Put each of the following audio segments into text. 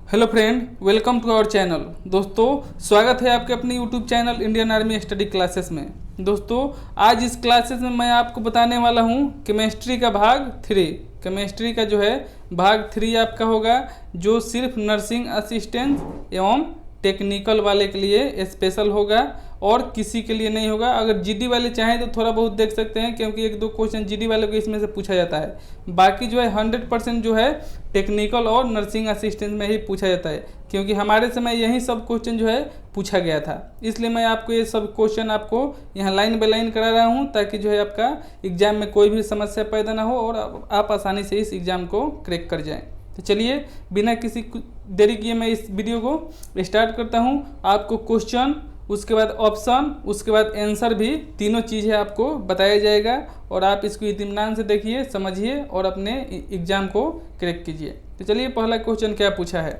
Hello friend, welcome to our channel. दोस्तों, स्वागत है आपके अपने YouTube channel Indian Army study classes में। दोस्तों, आज इस क्लासेस में मैं आपको बताने वाला हूं केमिस्ट्री का भाग 3। केमिस्ट्री का जो है भाग 3 आपका होगा, जो सिर्फ नर्सिंग असिस्टेंट एवं टेक्निकल वाले के लिए स्पेशल होगा और किसी के लिए नहीं होगा। अगर जीडी वाले चाहें तो थोड़ा बहुत देख सकते हैं, क्योंकि एक दो क्वेश्चन जीडी वाले को इसमें से पूछा जाता है। बाकी जो है 100% जो है टेक्निकल और नर्सिंग असिस्टेंट में ही पूछा जाता है, क्योंकि हमारे समय यही सब क्वेश्चन जो है पूछा गया था। इसलिए मैं आपको ये सब क्वेश्चन आपको यहाँ लाइन बाय लाइन करा रहा हूँ, ताकि जो है आपका एग्जाम में कोई भी समस्या पैदा ना हो और आप आसानी से इस एग्ज़ाम को क्रैक कर जाएँ। तो चलिए, बिना किसी देरी किए मैं इस वीडियो को स्टार्ट करता हूं। आपको क्वेश्चन, उसके बाद ऑप्शन, उसके बाद आंसर भी तीनों चीज़ें आपको बताया जाएगा और आप इसको इत्मीनान से देखिए, समझिए और अपने एग्ज़ाम को क्रैक कीजिए। तो चलिए, पहला क्वेश्चन क्या पूछा है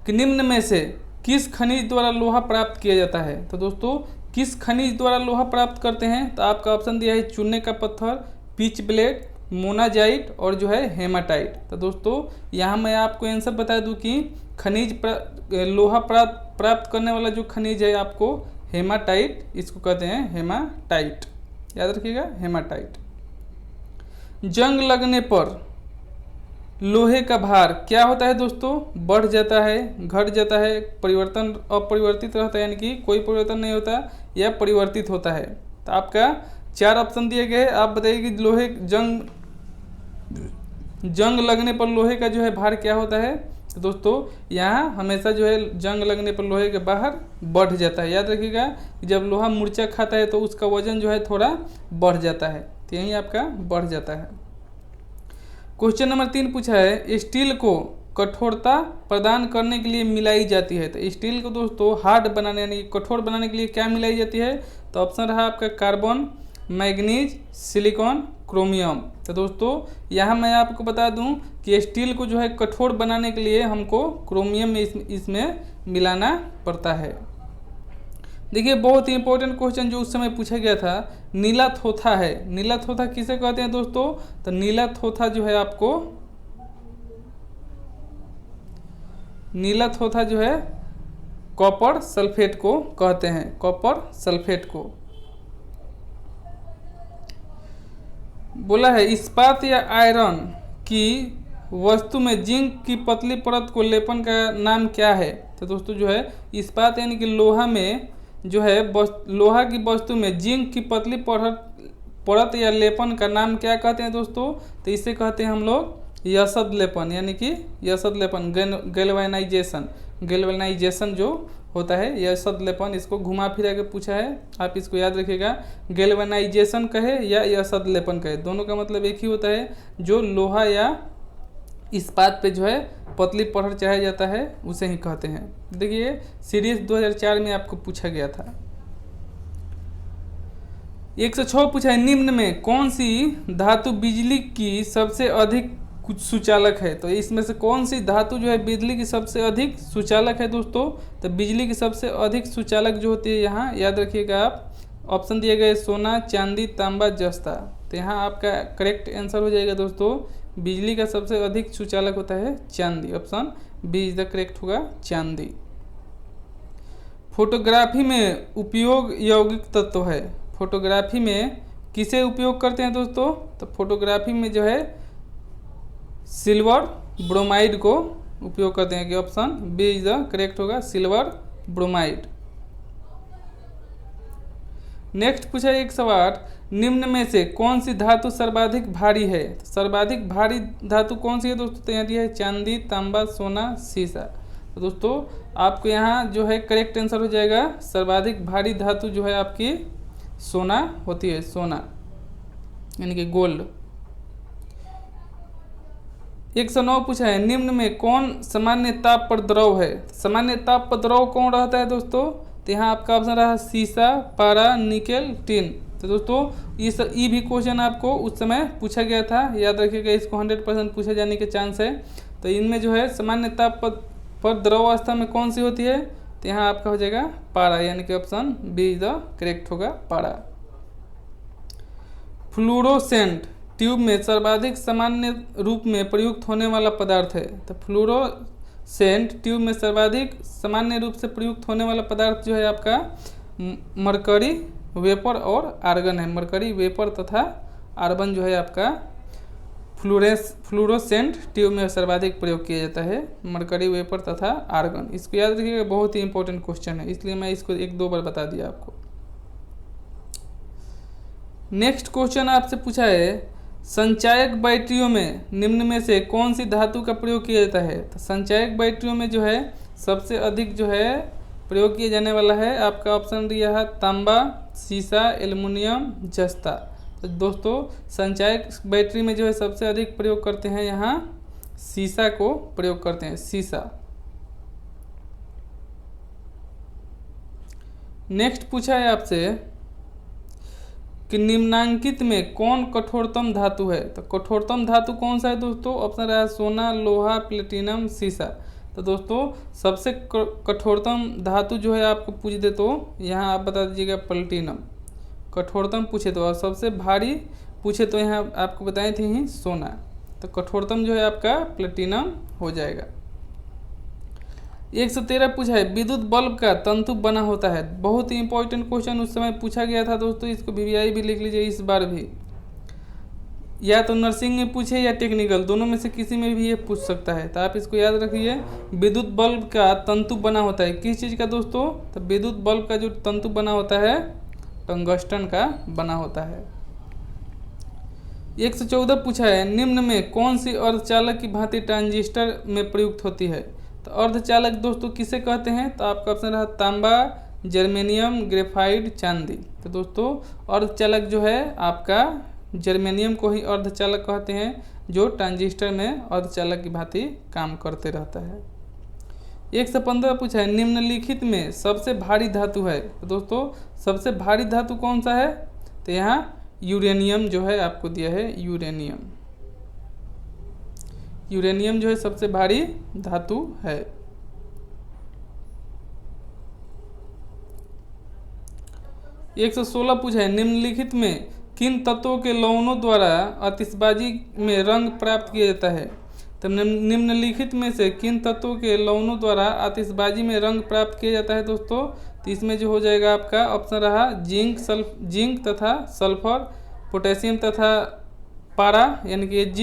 कि निम्न में से किस खनिज द्वारा लोहा प्राप्त किया जाता है। तो दोस्तों, किस खनिज द्वारा लोहा प्राप्त करते हैं, तो आपका ऑप्शन दिया है चूने का पत्थर, पिच ब्लेड, मोनाजाइट और जो है हेमाटाइट। तो दोस्तों, यहाँ मैं आपको आंसर बता दूं कि लोहा प्राप्त करने वाला जो खनिज है आपको हेमाटाइट, इसको कहते हैं हेमाटाइट। याद रखिएगा, हेमाटाइट। जंग लगने पर लोहे का भार क्या होता है दोस्तों? बढ़ जाता है, घट जाता है, परिवर्तन अपरिवर्तित रहता है, यानी कि कोई परिवर्तन नहीं होता या परिवर्तित होता है। तो आपका 4 ऑप्शन दिए गए। आप बताइए कि लोहे जंग लगने पर लोहे का जो है भार क्या होता है। तो दोस्तों, यहाँ हमेशा जो है जंग लगने पर लोहे के बाहर बढ़ जाता है। याद रखिएगा, जब लोहा मूर्छा खाता है तो उसका वजन जो है थोड़ा बढ़ जाता है, तो यही आपका बढ़ जाता है। क्वेश्चन नंबर 3 पूछा है, स्टील को कठोरता प्रदान करने के लिए मिलाई जाती है। तो स्टील को दोस्तों हार्ड बनाने यानी कठोर बनाने के लिए क्या मिलाई जाती है? तो ऑप्शन रहा आपका कार्बन, मैग्नीज, सिलिकॉन, क्रोमियम। तो दोस्तों, यहाँ मैं आपको बता दूं कि स्टील को जो है कठोर बनाने के लिए हमको क्रोमियम में इसमें मिलाना पड़ता है। देखिए, बहुत ही इंपॉर्टेंट क्वेश्चन जो उस समय पूछा गया था, नीला थोथा है। नीला थोथा किसे कहते हैं दोस्तों? तो नीला थोथा जो है आपको, नीला थोथा जो है कॉपर सल्फेट को कहते हैं, कॉपर सल्फेट को। बोला है इस्पात या आयरन की वस्तु में जिंक की पतली परत को लेपन का नाम क्या है? तो दोस्तों, जो है इस्पात यानी कि लोहा में जो है लोहा की वस्तु में जिंक की पतली परत या लेपन का नाम क्या कहते हैं दोस्तों? तो इसे कहते हैं हम लोग यशद लेपन, यानी कि यशद लेपन, गैल्वेनाइजेशन जो होता है, यशद लेपन। इसको घुमा फिरा के पूछा है, आप इसको याद रखिएगा। गैल्वेनाइजेशन कहे या यशद लेपन कहे, दोनों का मतलब एक ही होता है। जो लोहा या इस्पात पे जो है पतली परत चढ़ाया जाता है, उसे ही कहते हैं। देखिए, सीरीज 2004 में आपको पूछा गया था। 106 पूछा है, निम्न में कौन सी धातु बिजली की सबसे अधिक कुछ सुचालक है। तो इसमें से कौन सी धातु जो है बिजली की सबसे अधिक सुचालक है दोस्तों? तो बिजली की सबसे अधिक सुचालक जो होती है, यहाँ याद रखिएगा आप, ऑप्शन दिए गए सोना, चांदी, तांबा, जस्ता। तो यहाँ आपका करेक्ट आंसर हो जाएगा दोस्तों, बिजली का सबसे अधिक सुचालक होता है चांदी। Option B is the correct होगा, चांदी। फोटोग्राफी में उपयोग यौगिक तत्व है। फोटोग्राफी में किसे उपयोग करते हैं दोस्तों? तो फोटोग्राफी में जो है सिल्वर ब्रोमाइड को उपयोग करते हैं, कि option B is the correct होगा, सिल्वर ब्रोमाइड। नेक्स्ट पूछा एक सवाल, निम्न में से कौन सी धातु सर्वाधिक भारी है? सर्वाधिक भारी धातु कौन सी है दोस्तों? तो यहाँ दिया है चांदी, तांबा, सोना, सीसा। तो दोस्तों, आपको यहाँ जो है करेक्ट आंसर हो जाएगा, सर्वाधिक भारी धातु जो है आपकी सोना होती है, सोना यानी कि गोल्ड। 109 पूछा है, निम्न में कौन सामान्य ताप पर द्रव है? सामान्य ताप पर द्रव कौन रहता है दोस्तों? तो यहाँ आपका ऑप्शन रहा सीसा, पारा, निकेल, टिन। तो दोस्तों, ये भी क्वेश्चन आपको उस समय पूछा गया था, याद रखिएगा, इसको 100% पूछे जाने के चांस है। तो इनमें जो है सामान्य ताप पर द्रव अवस्था में कौन सी होती है? तो यहाँ आपका हो जाएगा पारा, यानी कि option B is the correct होगा, पारा। फ्लूरोसेंट ट्यूब में सर्वाधिक सामान्य रूप में प्रयुक्त होने वाला पदार्थ है। तो सेंट ट्यूब में सर्वाधिक सामान्य रूप से प्रयुक्त होने वाला पदार्थ जो है आपका मरकरी वेपर और आर्गन है। मरकरी वेपर तथा आर्गन जो है आपका फ्लोरोसेंट ट्यूब में सर्वाधिक प्रयोग किया जाता है, मरकरी वेपर तथा आर्गन। इसको याद रखिएगा, बहुत ही इंपॉर्टेंट क्वेश्चन है, इसलिए मैं इसको एक दो बार बता दिया आपको। नेक्स्ट क्वेश्चन आपसे पूछा है, संचायक बैटरियों में निम्न में से कौन सी धातु का प्रयोग किया जाता है। तो संचायक बैटरियों में जो है सबसे अधिक जो है प्रयोग किया जाने वाला है आपका ऑप्शन दिया है तांबा, सीसा, एल्युमिनियम, जस्ता। तो दोस्तों संचायक बैटरी में जो है सबसे अधिक प्रयोग करते हैं यहाँ सीसा को प्रयोग करते हैं, सीसा। नेक्स्ट पूछा है आपसे कि निम्नांकित में कौन कठोरतम धातु है। तो कठोरतम धातु कौन सा है दोस्तों, ऑप्शन रहा सोना, लोहा, प्लेटिनम, सीसा। तो दोस्तों सबसे कठोरतम धातु जो है आपको पूछ दे तो यहाँ आप बता दीजिएगा प्लेटिनम, कठोरतम पूछे तो। और सबसे भारी पूछे तो यहाँ आपको बताए थे ही सोना। तो कठोरतम जो है आपका प्लेटिनम हो जाएगा। 113 पूछा है, विद्युत बल्ब का तंतु बना होता है। बहुत ही इंपॉर्टेंट क्वेश्चन उस समय पूछा गया था दोस्तों, इसको VVI भी लिख लीजिए इस बार भी। या तो नर्सिंग में पूछे या टेक्निकल, दोनों में से किसी में भी ये पूछ सकता है। तो आप इसको याद रखिए, विद्युत बल्ब का तंतु बना होता है किस चीज़ का दोस्तों। तो विद्युत बल्ब का जो तंतु बना होता है टंगस्टन का बना होता है। 114 पूछा है, निम्न में कौन सी अर्धचालक की भांति ट्रांजिस्टर में प्रयुक्त होती है। तो अर्धचालक दोस्तों किसे कहते हैं। तो आपका ऑप्शन रहा तांबा, जर्मेनियम, ग्रेफाइट, चांदी। तो दोस्तों अर्धचालक जो है आपका जर्मेनियम को ही अर्धचालक कहते हैं, जो ट्रांजिस्टर में अर्धचालक की भांति काम करते रहता है। 115 पूछा है, निम्नलिखित में सबसे भारी धातु है। तो दोस्तों सबसे भारी धातु कौन सा है। तो यहाँ यूरेनियम जो है आपको दिया है, यूरेनियम। यूरेनियम जो है सबसे भारी धातु है। 116 पूछा है, निम्नलिखित में किन तत्वों के लवणों द्वारा आतिशबाजी में रंग प्राप्त किया जाता है। तो निम्नलिखित में से किन तत्वों के लवणों द्वारा आतिशबाजी में रंग प्राप्त किया जाता है दोस्तों। तो इसमें जो हो जाएगा आपका ऑप्शन रहा जिंक तथा सल्फर, पोटेशियम तथा पारा यानी कि Hg,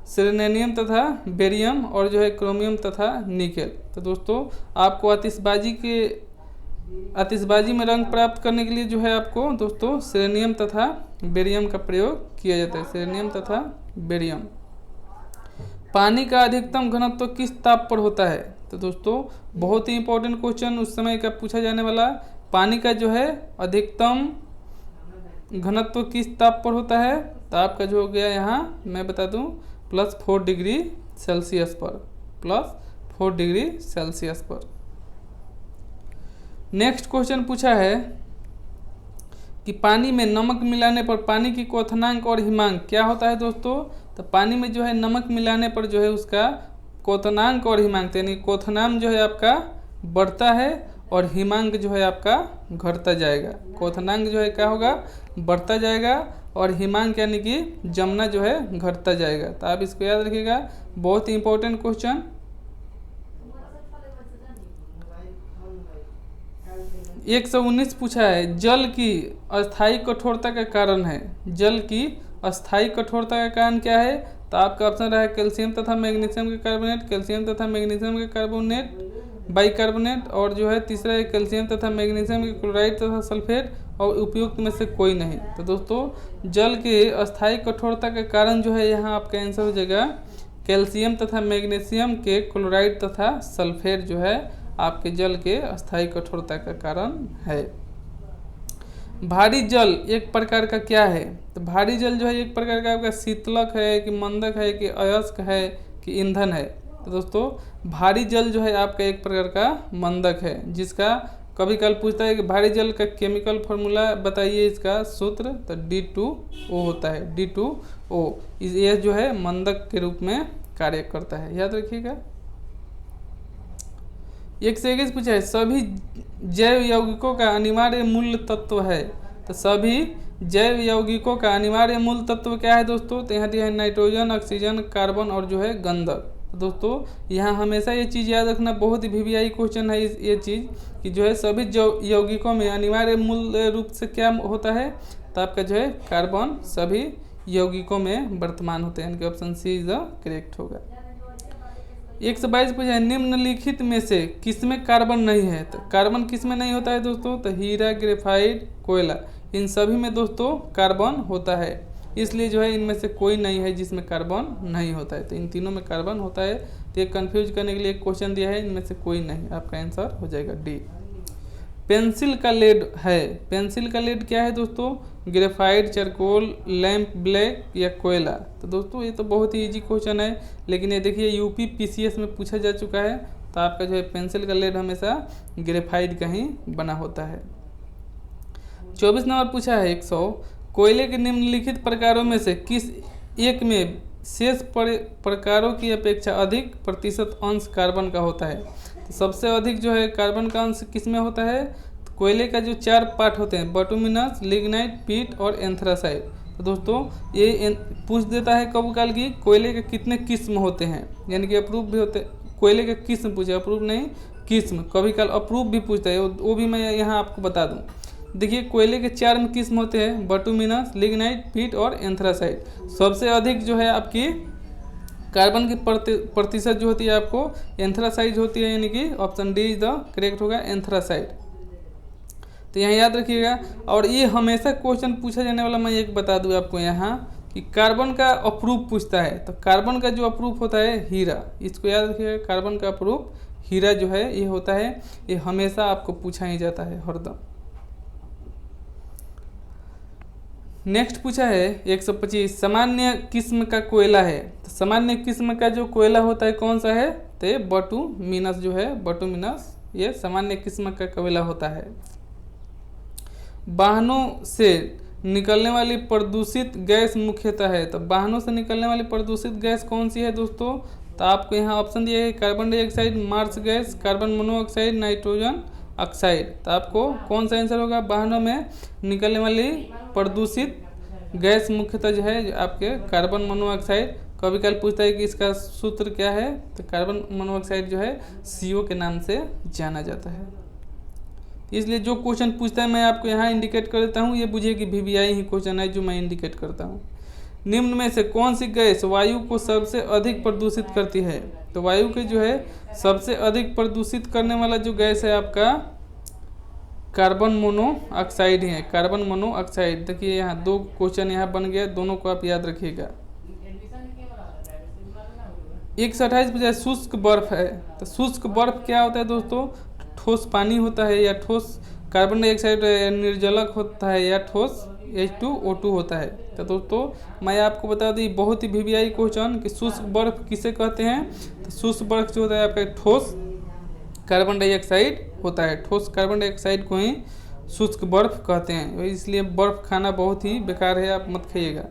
सेलेनियम तथा बेरियम और जो है क्रोमियम तथा निकेल। तो दोस्तों आपको आतिशबाजी में रंग प्राप्त करने के लिए जो है आपको दोस्तों सेलेनियम तथा बेरियम का प्रयोग किया जाता है, सेलेनियम तथा बेरियम। पानी का अधिकतम घनत्व किस ताप पर होता है। तो दोस्तों बहुत ही इंपॉर्टेंट क्वेश्चन उस समय का पूछा जाने वाला, पानी का जो है अधिकतम घनत्व किस ताप पर होता है। तो आपका जो हो गया यहाँ मैं बता दूँ +4 डिग्री सेल्सियस पर, +4 डिग्री सेल्सियस पर। नेक्स्ट क्वेश्चन पूछा है कि पानी में नमक मिलाने पर पानी की क्वथनांक और हिमांक क्या होता है दोस्तों। तो पानी में जो है नमक मिलाने पर जो है उसका क्वथनांक और हिमांक यानी क्वथनांक जो है आपका बढ़ता है और हिमांक जो है आपका घटता जाएगा। क्वथनांक जो है क्या होगा, बढ़ता जाएगा और हिमांक यानी कि जमना जो है घटता जाएगा। तो आप इसको याद रखिएगा, बहुत ही इंपॉर्टेंट क्वेश्चन। 119 पूछा है, जल की अस्थायी कठोरता का कारण है। जल की अस्थायी कठोरता का कारण क्या है। तो आपका ऑप्शन रहा है कैल्शियम तथा मैग्नीशियम के कार्बोनेट, कैल्शियम तथा मैग्नीशियम के कार्बोनेट, बाइकार्बोनेट और जो है तीसरा है कैल्शियम तथा मैग्नीशियम के क्लोराइड तथा सल्फेट और उपयुक्त में से कोई नहीं। तो दोस्तों जल के अस्थायी कठोरता का कारण जो है यहाँ आपका आंसर हो जाएगा कैल्शियम तथा मैग्नीशियम के क्लोराइड तथा सल्फेट जो है आपके जल के अस्थायी कठोरता का कारण है। भारी जल एक प्रकार का क्या है। तो भारी जल जो है एक प्रकार का आपका शीतलक है कि मंदक है कि अयस्क है कि ईंधन है। तो दोस्तों भारी जल जो है आपका एक प्रकार का मंदक है, जिसका कभी कल पूछता है कि भारी जल का केमिकल फार्मूला बताइए, इसका सूत्र। तो D2O होता है, D2O। यह जो है मंदक के रूप में कार्य करता है, याद रखिएगा। 121 पूछा है, सभी जैव यौगिकों का अनिवार्य मूल तत्व है। तो सभी जैव यौगिकों का अनिवार्य मूल तत्व क्या है दोस्तों। तो यहाँ दिया है नाइट्रोजन, ऑक्सीजन, कार्बन और जो है गंधक। तो दोस्तों यहाँ हमेशा ये चीज़ याद रखना, बहुत ही वीवीआई क्वेश्चन है ये चीज़ कि जो है सभी यौगिकों में अनिवार्य मूल रूप से क्या होता है, तो आपका जो है कार्बन सभी यौगिकों में वर्तमान होते हैं, यानी कि option C is the correct होगा। 122 पूछा है निम्नलिखित में से किसमें कार्बन नहीं है, तो कार्बन किसमें नहीं होता है दोस्तों, तो हीरा, ग्रेफाइट, कोयला, इन सभी में दोस्तों कार्बन होता है, इसलिए जो है इनमें से कोई नहीं है जिसमें कार्बन नहीं होता है, तो इन तीनों में कार्बन होता है। तो ये कंफ्यूज करने के लिए एक क्वेश्चन दिया है, इनमें से कोई नहीं, आपका आंसर हो जाएगा डी। पेंसिल का लेड है, पेंसिल का लेड क्या है दोस्तों, ग्रेफाइट, चारकोल, लैंप ब्लैक या कोयला। तो दोस्तों ये तो बहुत ही इजी क्वेश्चन है, लेकिन ये देखिए यूपी पीसीएस में पूछा जा चुका है, तो आपका जो है पेंसिल का लेड हमेशा ग्रेफाइट का ही बना होता है। 24 नंबर पूछा है 100, कोयले के निम्नलिखित प्रकारों में से किस एक में शेष प्रकारों की अपेक्षा अधिक प्रतिशत अंश कार्बन का होता है, तो सबसे अधिक जो है कार्बन का अंश किस में होता है, तो कोयले का जो 4 पार्ट होते हैं, बटुमिनस, लिग्नाइट, पीट और एंथ्रासाइड। तो दोस्तों ये पूछ देता है कब काल की कोयले के कितने किस्म होते हैं, यानी कि अप्रूव भी होते, कोयले के किस्म पूछे, अप्रूव नहीं किस्म, कभी काल अप्रूव भी पूछता है, वो भी मैं यहाँ आपको बता दूँ। देखिए कोयले के 4 में किस्म होते हैं, बटुमिनस, लिग्नाइट, पीट और एंथ्रासाइड। सबसे अधिक जो है आपकी कार्बन की प्रतिशत जो होती है आपको एंथ्रासाइड होती है, यानी कि option D is the correct होगा, एंथ्रासाइड। तो यहाँ याद रखिएगा। और ये हमेशा क्वेश्चन पूछा जाने वाला, मैं एक बता दूँ आपको यहाँ कि कार्बन का अप्रूव पूछता है, तो कार्बन का जो अप्रूव होता है हीरा, इसको याद रखिएगा, कार्बन का अप्रूव हीरा जो है ये होता है, ये हमेशा आपको पूछा ही जाता है हरदम। नेक्स्ट पूछा है 125, सामान्य किस्म का कोयला है, तो सामान्य किस्म का जो कोयला होता है कौन सा है, तो ये बटुमिनस जो है, बटुमिनस ये सामान्य किस्म का कोयला होता है। वाहनों से निकलने वाली प्रदूषित गैस मुख्यतः है, तो वाहनों से निकलने वाली प्रदूषित गैस कौन सी है दोस्तों, तो आपको यहाँ ऑप्शन दिया है carbon dioxide, marsh gas, carbon monoxide, nitrogen oxide. तो आपको कौन सा आंसर होगा, वाहनों में निकलने वाली प्रदूषित गैस मुख्यतः जो है आपके कार्बन मोनोऑक्साइड। कभी कल पूछता है कि इसका सूत्र क्या है, तो कार्बन मोनोऑक्साइड जो है CO के नाम से जाना जाता है। इसलिए जो क्वेश्चन पूछता है मैं आपको यहाँ इंडिकेट कर देता हूँ, ये बुझिए कि वीवीआई ही क्वेश्चन है जो मैं इंडिकेट करता हूँ। निम्न में से कौन सी गैस वायु को सबसे अधिक प्रदूषित करती है, तो वायु के जो है सबसे अधिक प्रदूषित करने वाला जो गैस है आपका कार्बन मोनोऑक्साइड है, कार्बन मोनोऑक्साइड। देखिए यहाँ 2 क्वेश्चन यहाँ बन गया, दोनों को आप याद रखिएगा। 128 बजाय शुष्क बर्फ है, तो शुष्क बर्फ क्या होता है दोस्तों, ठोस पानी होता है या ठोस कार्बन डाइऑक्साइड निर्जलक होता है या ठोस H2O2 होता है। तो दोस्तों मैं आपको बता दी बहुत ही वीवीआई क्वेश्चन कि शुष्क बर्फ किसे कहते हैं, तो शुष्क बर्फ जो होता है आपका ठोस कार्बन डाइऑक्साइड होता है, ठोस कार्बन डाइऑक्साइड को ही शुष्क बर्फ कहते हैं, इसलिए बर्फ खाना बहुत ही बेकार है, आप मत खाइएगा।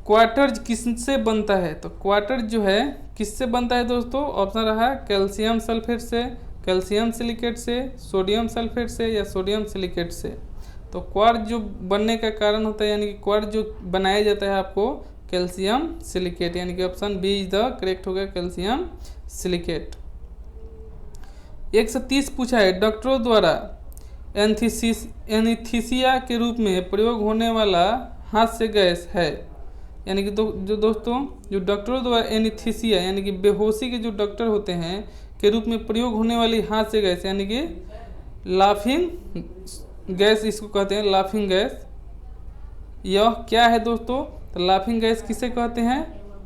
क्वार्टर किससे बनता है, तो क्वार्टर जो है किससे बनता है दोस्तों, ऑप्शन रहा कैल्शियम सल्फेट से, कैल्शियम सिलिकेट से, सोडियम सल्फेट से या सोडियम सिलिकेट से। तो क्वार्ट जो बनने का कारण होता है, यानी कि क्वार्ट जो बनाया जाता है आपको कैल्शियम सिलिकेट, यानी कि option B is the correct होगा, कैल्शियम सिलिकेट। 130 पूछा है डॉक्टरों द्वारा एनीस्थीसिया के रूप में प्रयोग होने वाला हास्य गैस है, यानी कि दोस्तों जो डॉक्टरों द्वारा एनीस्थीसिया यानी कि बेहोशी के जो डॉक्टर होते हैं के रूप में प्रयोग होने वाली हास्य गैस, यानी कि लाफिंग गैस इसको कहते हैं, लाफिंग गैस। यह क्या है दोस्तों, तो लाफिंग गैस किसे कहते हैं,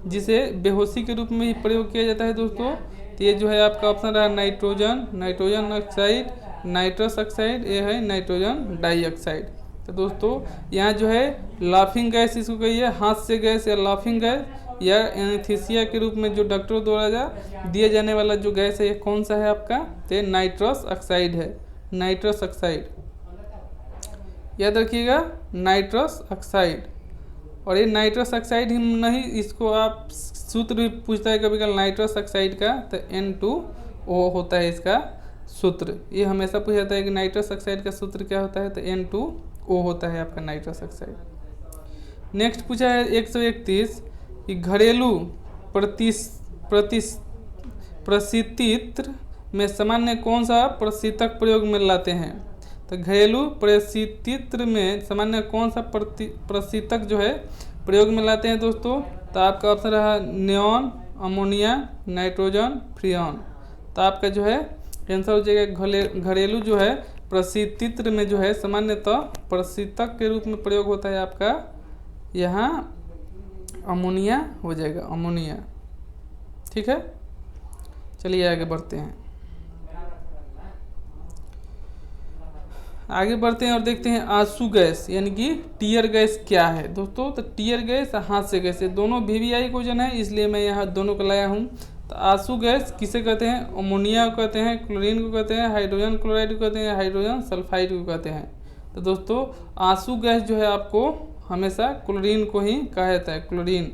जिसे बेहोशी के रूप में ही प्रयोग किया जाता है दोस्तों। तो ये जो है आपका ऑप्शन रहा nitrogen, nitrogen oxide, nitrous oxide, ये है नाइट्रोजन डाइऑक्साइड। तो दोस्तों यहाँ जो है लाफिंग गैस इसको कहिए, हास्य गैस या लाफिंग गैस या एनीस्थीसिया के रूप में जो डॉक्टरों द्वारा दिए जाने वाला जो गैस है ये कौन सा है आपका, तो नाइट्रस ऑक्साइड है, नाइट्रस ऑक्साइड याद रखिएगा, नाइट्रस ऑक्साइड। और ये नाइट्रस ऑक्साइड ही नहीं, इसको आप सूत्र भी पूछता है कभी कभी नाइट्रस ऑक्साइड का, तो N2O होता है इसका सूत्र। ये हमेशा पूछा जाता है कि नाइट्रस ऑक्साइड का सूत्र क्या होता है, तो N2O होता है आपका नाइट्रस ऑक्साइड। नेक्स्ट पूछा है 131 कि घरेलू परिस्थिति में सामान्य कौन सा प्रशीतक प्रयोग में लाते हैं? तो घरेलू परिस्थिति में सामान्य कौन सा प्रशीतक जो है प्रयोग में लाते हैं दोस्तों? तो आपका ऑप्शन रहा नियॉन, अमोनिया, नाइट्रोजन, फ्रीऑन। तो आपका जो है आंसर हो जाएगा घरेलू जो है परिस्थिति में जो है सामान्यतः प्रशीतक के रूप में प्रयोग होता है आपका यहाँ अमोनिया हो जाएगा, अमोनिया। ठीक है, चलिए आगे बढ़ते हैं। आगे बढ़ते हैं और देखते हैं आंसू गैस यानी कि टीयर गैस क्या है दोस्तों। तो टीयर गैस, हास्य गैस, ये दोनों वीवीआई क्वेश्चन है, इसलिए मैं यहाँ दोनों को लाया हूँ। तो आंसू गैस किसे कहते हैं? अमोनिया को कहते हैं, क्लोरीन को कहते हैं, हाइड्रोजन क्लोराइड को कहते हैं, हाइड्रोजन सल्फाइड को कहते हैं। तो दोस्तों आंसू गैस जो है आपको हमेशा क्लोरीन को ही कहा जाता है, क्लोरीन।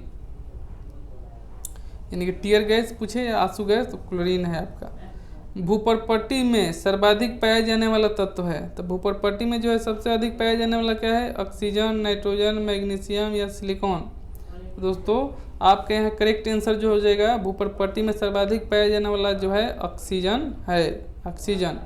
यानी कि टीयर गैस पूछे या आंसू गैस, तो क्लोरीन है आपका। भूपर्पट्टी में सर्वाधिक पाया जाने वाला तत्व है? तो भूपर्पट्टी में जो है सबसे अधिक पाया जाने वाला क्या है? ऑक्सीजन, नाइट्रोजन, मैग्नीशियम या सिलिकॉन। दोस्तों आपके यहाँ करेक्ट आंसर जो हो जाएगा भूपर्पट्टी में सर्वाधिक पाया जाने वाला जो है ऑक्सीजन है, ऑक्सीजन।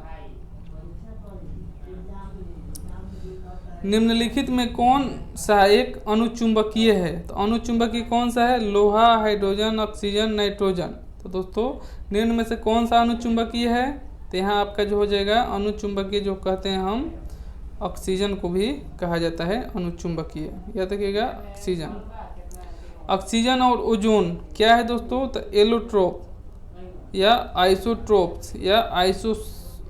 निम्नलिखित में कौन सा एक अनुचुंबकीय है? तो अनुचुंबकीय कौन सा है? लोहा, हाइड्रोजन, ऑक्सीजन, नाइट्रोजन। तो दोस्तों निम्न में से कौन सा अनुचुंबकीय है? तो यहाँ आपका जो हो जाएगा अनुचुंबकीय जो कहते हैं हम ऑक्सीजन को भी कहा जाता है अनुचुंबकीय, याद रखिएगा ऑक्सीजन। ऑक्सीजन और ओजोन क्या है दोस्तों? तो एलोट्रोप या आइसोट्रोप्स या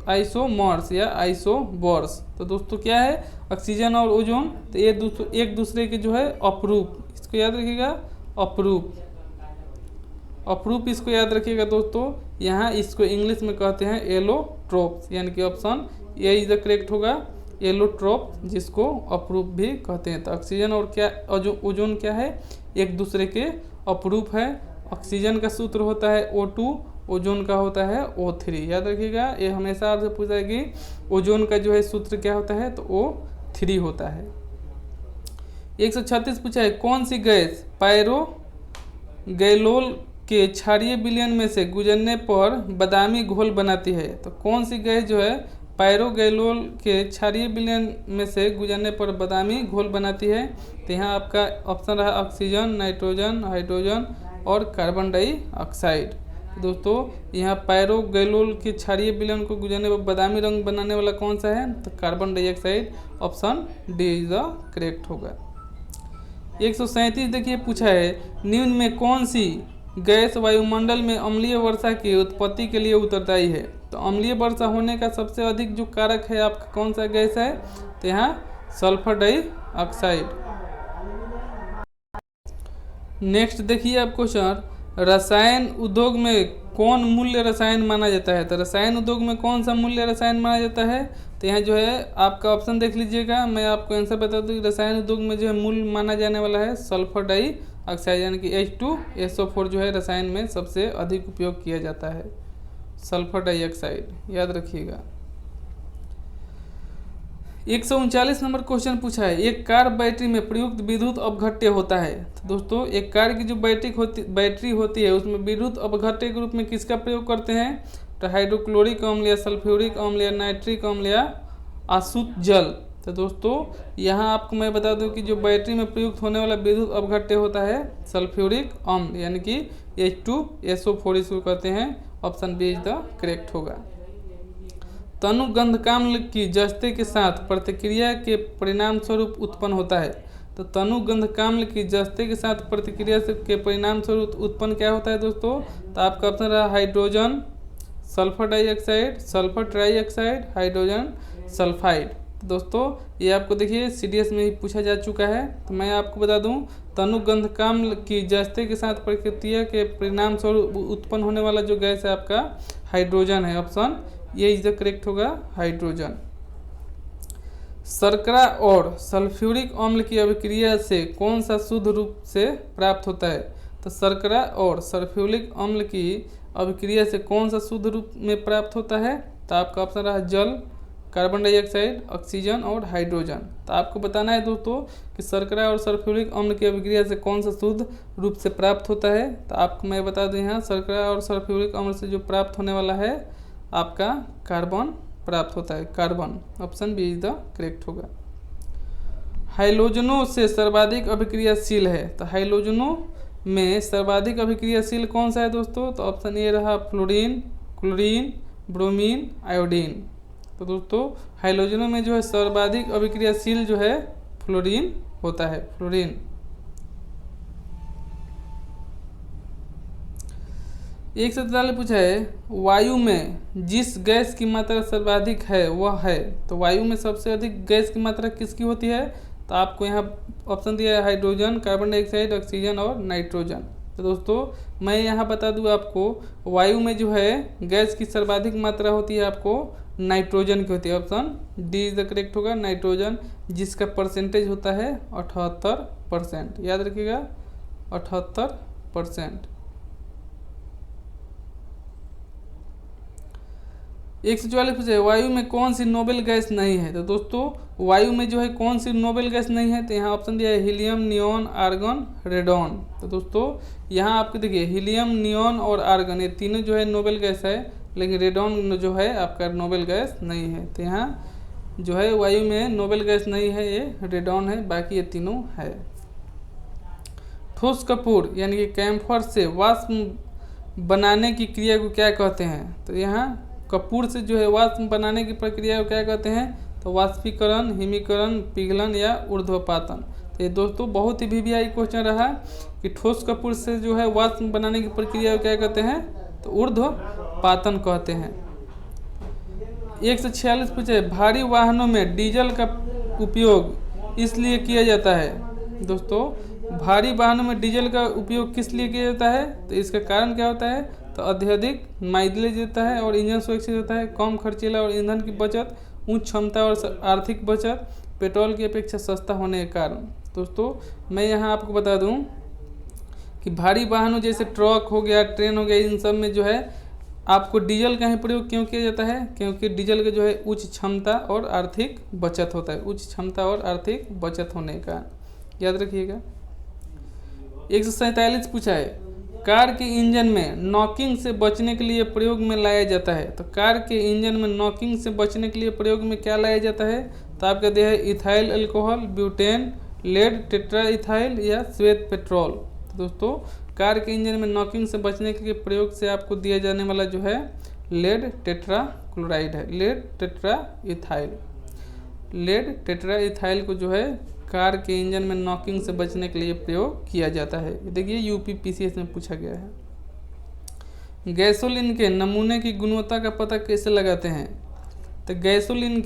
आइसोमर्स या आइसोबर्स। तो दोस्तों क्या है ऑक्सीजन और ओजोन? तो ये एक दूसरे के जो है अपरूप, इसको याद रखिएगा, अपरूप, अपरूप इसको याद रखिएगा दोस्तों। यहाँ इसको इंग्लिश में कहते हैं एलोट्रोप्स, यानी कि option A is the correct होगा, एलोट्रोप, जिसको अपरूप भी कहते हैं। तो ऑक्सीजन और क्या ओजोन क्या है? एक दूसरे के अपरूप है। ऑक्सीजन का सूत्र होता है O2, ओजोन का होता है O3, याद रखिएगा। ये हमेशा आपसे पूछा है कि ओजोन का जो है सूत्र क्या होता है? तो O3 होता है। 136 पूछा है कौन सी गैस पायरोगैलोल के क्षारीय विलयन में से गुजरने पर बादामी घोल बनाती है? तो कौन सी गैस जो है पायरोगैलोल के क्षारीय विलयन में से गुजरने पर बादामी घोल बनाती है? तो यहाँ आपका ऑप्शन रहा ऑक्सीजन, नाइट्रोजन, हाइड्रोजन और कार्बन डाइऑक्साइड। दोस्तों यहाँ पायरोगैलोल के क्षारीय विलयन को गुजरने पर बादामी रंग बनाने वाला कौन सा है? तो carbon dioxide, option D is the correct होगा। 137 देखिए पूछा है निम्न में कौन सी गैस वायुमंडल में अम्लीय वर्षा की उत्पत्ति के लिए उत्तरदायी है? तो अम्लीय वर्षा होने का सबसे अधिक जो कारक है आपका कौन सा गैस है? तो यहाँ सल्फर डाइऑक्साइड। नेक्स्ट देखिए आप क्वेश्चन, रसायन उद्योग में कौन मूल्य रसायन माना जाता है? तो रसायन उद्योग में कौन सा मूल्य रसायन माना जाता है? तो यहाँ जो है आपका ऑप्शन देख लीजिएगा, मैं आपको आंसर बता दूँ कि रसायन उद्योग में जो है मूल माना जाने वाला है सल्फर डाइऑक्साइड, यानी कि H2SO4 जो है रसायन में सबसे अधिक उपयोग किया जाता है, सल्फर डाइऑक्साइड, याद रखिएगा। 139 नंबर क्वेश्चन पूछा है एक कार बैटरी में प्रयुक्त विद्युत अपघट्य होता है? तो दोस्तों एक कार की जो बैटरी होती है उसमें विद्युत अपघट्य के रूप में किसका प्रयोग करते हैं? तो हाइड्रोक्लोरिक अम्ल या सल्फ्यूरिक अम्ल या नाइट्रिक अम्ल या आसुत जल। तो दोस्तों यहाँ आपको मैं बता दूं कि जो बैटरी में प्रयुक्त होने वाला विद्युत अपघट्य होता है सल्फ्यूरिक अम्ल, यानी कि H2SO4 इसको कहते हैं, option B is the correct होगा। तनुगंधकाम्ल की जस्ते के साथ प्रतिक्रिया के परिणाम स्वरूप उत्पन्न होता है? तो तनुगंधकाम्ल की जस्ते के साथ प्रतिक्रिया के परिणाम स्वरूप उत्पन्न क्या होता है दोस्तों? तो आपका ऑप्शन रहा hydrogen sulphur dioxide, sulphur trioxide, hydrogen sulphide. दोस्तों ये आपको देखिए सीडीएस में ही पूछा जा चुका है, तो मैं आपको बता दूं तनुगंधकाम्ल की जस्ते के साथ प्रतिक्रिया के परिणाम स्वरूप उत्पन्न होने वाला जो गैस है आपका हाइड्रोजन है, ऑप्शन ये इज द करेक्ट होगा, हाइड्रोजन। शर्करा और सल्फ्यूरिक अम्ल की अभिक्रिया से कौन सा शुद्ध रूप से प्राप्त होता है? तो शर्करा और सल्फ्यूरिक अम्ल की अभिक्रिया से कौन सा शुद्ध रूप में प्राप्त होता है? तो आपका ऑप्शन रहा जल, कार्बन डाइऑक्साइड, ऑक्सीजन और हाइड्रोजन। तो आपको बताना है दोस्तों कि शर्करा और सल्फ्यूरिक अम्ल की अभिक्रिया से कौन सा शुद्ध रूप से प्राप्त होता है। तो आपको मैं बता दूं यहाँ शर्करा और सल्फ्यूरिक अम्ल से जो प्राप्त होने वाला है आपका कार्बन प्राप्त होता है, carbon. Option B is the correct होगा। हाइलोजनों से सर्वाधिक अभिक्रियाशील है, तो हाइलोजनों में सर्वाधिक अभिक्रियाशील कौन सा है दोस्तों। तो ऑप्शन ए रहा फ्लोरीन, क्लोरीन, ब्रोमीन, आयोडीन। तो दोस्तों हाइलोजनों में जो है सर्वाधिक अभिक्रियाशील जो है फ्लोरीन होता है, फ्लोरीन। 143 पूछा है वायु में जिस गैस की मात्रा सर्वाधिक है वह है। तो वायु में सबसे अधिक गैस की मात्रा किसकी होती है। तो आपको यहाँ ऑप्शन दिया है हाइड्रोजन, कार्बन डाइऑक्साइड, ऑक्सीजन और नाइट्रोजन। तो दोस्तों मैं यहाँ बता दूँ आपको वायु में जो है गैस की सर्वाधिक मात्रा होती है आपको नाइट्रोजन की होती है। Option D is the correct होगा, नाइट्रोजन, जिसका परसेंटेज होता है 78%। याद रखिएगा 78%। 144 पूछे वायु में कौन सी नोबेल गैस नहीं है। तो दोस्तों वायु में जो है कौन सी नोबेल गैस नहीं है। तो यहाँ ऑप्शन दिया है हीलियम, नियॉन, आर्गन, रेडॉन। तो दोस्तों यहाँ आपको देखिए हीलियम, नियॉन और आर्गन ये तीनों जो है नोबेल गैस है, लेकिन रेडॉन जो है आपका नोबेल गैस नहीं है। तो यहाँ जो है वायु में नोबेल गैस नहीं है, ये रेडॉन है, बाकी ये तीनों है। ठोस कपूर यानी कि कैम्फर से वाष्प बनाने की क्रिया को क्या कहते हैं। तो यहाँ कपूर से जो है वाष्प बनाने की प्रक्रिया को क्या कहते हैं। तो वाष्पीकरण, हिमीकरण, पिघलन या ऊर्ध्वपातन। तो ये दोस्तों बहुत ही वीवीआई क्वेश्चन रहा कि ठोस कपूर से जो है वाष्प बनाने की प्रक्रिया को क्या कहते हैं। तो ऊर्ध्वपातन कहते हैं। 146 पूछे भारी वाहनों में डीजल का उपयोग इसलिए किया जाता है। दोस्तों भारी वाहनों में डीजल का उपयोग किस लिए किया जाता है। तो इसका कारण क्या होता है। तो अत्यधिक माइलेज देता है और इंजन सुरक्षित होता है, कम खर्चीला और ईंधन की बचत, उच्च क्षमता और आर्थिक बचत, पेट्रोल की अपेक्षा सस्ता होने के कारण। दोस्तों मैं यहाँ आपको बता दूँ कि भारी वाहनों जैसे ट्रक हो गया, ट्रेन हो गया, इन सब में जो है आपको डीजल का ही प्रयोग क्यों किया जाता है। क्योंकि डीजल का जो है उच्च क्षमता और आर्थिक बचत होता है, उच्च क्षमता और आर्थिक बचत होने का, याद रखिएगा। 147 पूछा है कार के इंजन में नॉकिंग से बचने के लिए प्रयोग में लाया जाता है। तो कार के इंजन में नॉकिंग से बचने के लिए प्रयोग में क्या लाया जाता है। तो आपका दिया है ethyl alcohol, butane, lead tetra ethyl या श्वेत पेट्रोल। तो दोस्तों कार के इंजन में नॉकिंग से बचने के प्रयोग से आपको दिया जाने वाला जो है लेड टेट्रा क्लोराइड है, lead tetra ethyl. Lead tetra ethyl को जो है कार के इंजन में नॉकिंग से बचने के लिए प्रयोग किया जाता है। देखिए यूपीपीसीएस में पूछा गया है। गैसोलीन के नमूने की गुणवत्ता का पता कैसे लगाते हैं। तो गैसोलीन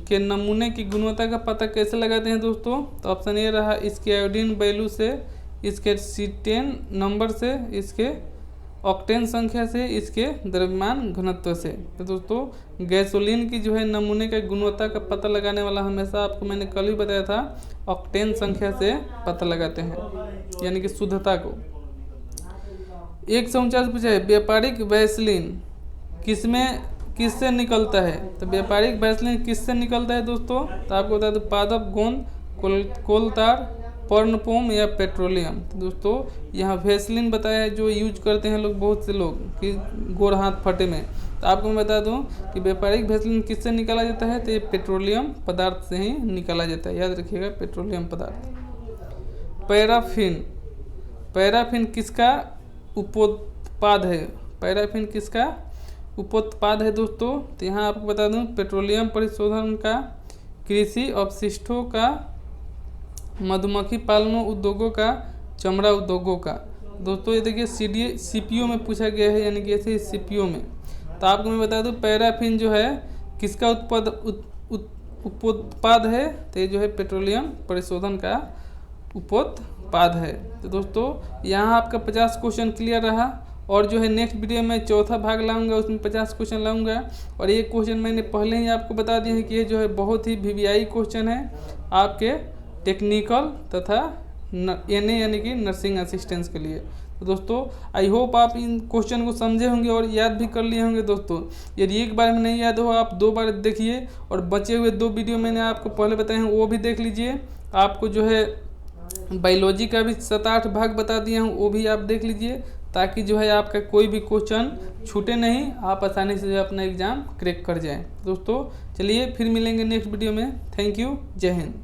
के नमूने की गुणवत्ता का पता कैसे लगाते हैं दोस्तों। तो ऑप्शन ए रहा इसके आयोडीन वैल्यू से, इसके सीटेन नंबर से, इसके ऑक्टेन संख्या से, इसके द्रव्यमान घनत्व से। तो दोस्तों गैसोलीन की जो है नमूने के गुणवत्ता का पता लगाने वाला हमेशा आपको मैंने कल ही बताया था ऑक्टेन संख्या से पता लगाते हैं, यानी कि शुद्धता को। 149 पूछा है व्यापारिक वैसलीन किससे निकलता है। तो व्यापारिक वैसलीन किससे निकलता है दोस्तों। तो आपको बता दो पादप गोंद, कोलतार, पर्णपोम या पेट्रोलियम। तो दोस्तों यहाँ वैसलीन बताया है जो यूज करते हैं लोग, बहुत से लोग कि गोर हाथ फटे में। तो आपको मैं बता दूं कि व्यापारिक वैसलीन किससे निकाला जाता है। तो ये पेट्रोलियम पदार्थ से ही निकाला जाता है, याद रखिएगा पेट्रोलियम पदार्थ। पैराफिन किसका उपोत्पाद है। पैराफिन किसका उपोत्पाद है दोस्तों। तो यहाँ आपको बता दूं पेट्रोलियम परिशोधन का, कृषि अपशिष्टों का, मधुमक्खी पालनों उद्योगों का, चमड़ा उद्योगों का। दोस्तों ये देखिए सीपीओ में पूछा गया है, यानी कि ऐसे सीपीओ में। तो आपको मैं बता दूं पैराफिन जो है किसका उपोत्पाद है। तो ये जो है पेट्रोलियम परिशोधन का उपोत्पाद है। तो दोस्तों यहाँ आपका 50 क्वेश्चन क्लियर रहा, और जो है नेक्स्ट वीडियो में चौथा भाग लाऊंगा, उसमें 50 क्वेश्चन लाऊंगा। और ये क्वेश्चन मैंने पहले ही आपको बता दिया है कि ये जो है बहुत ही वीवीआई क्वेश्चन है, आपके टेक्निकल तथा NA यानी कि नर्सिंग असिस्टेंस के लिए। तो दोस्तों आई होप आप इन क्वेश्चन को समझे होंगे और याद भी कर लिए होंगे। दोस्तों यदि एक बार में नहीं याद हो आप 2 बार देखिए, और बचे हुए 2 वीडियो मैंने आपको पहले बताए हैं वो भी देख लीजिए। आपको जो है बायोलॉजी का भी 7-8 भाग बता दिया हूँ, वो भी आप देख लीजिए, ताकि जो है आपका कोई भी क्वेश्चन छूटे नहीं, आप आसानी से जो है अपना एग्ज़ाम क्रैक कर जाएं। दोस्तों चलिए फिर मिलेंगे नेक्स्ट वीडियो में। थैंक यू, जय हिंद।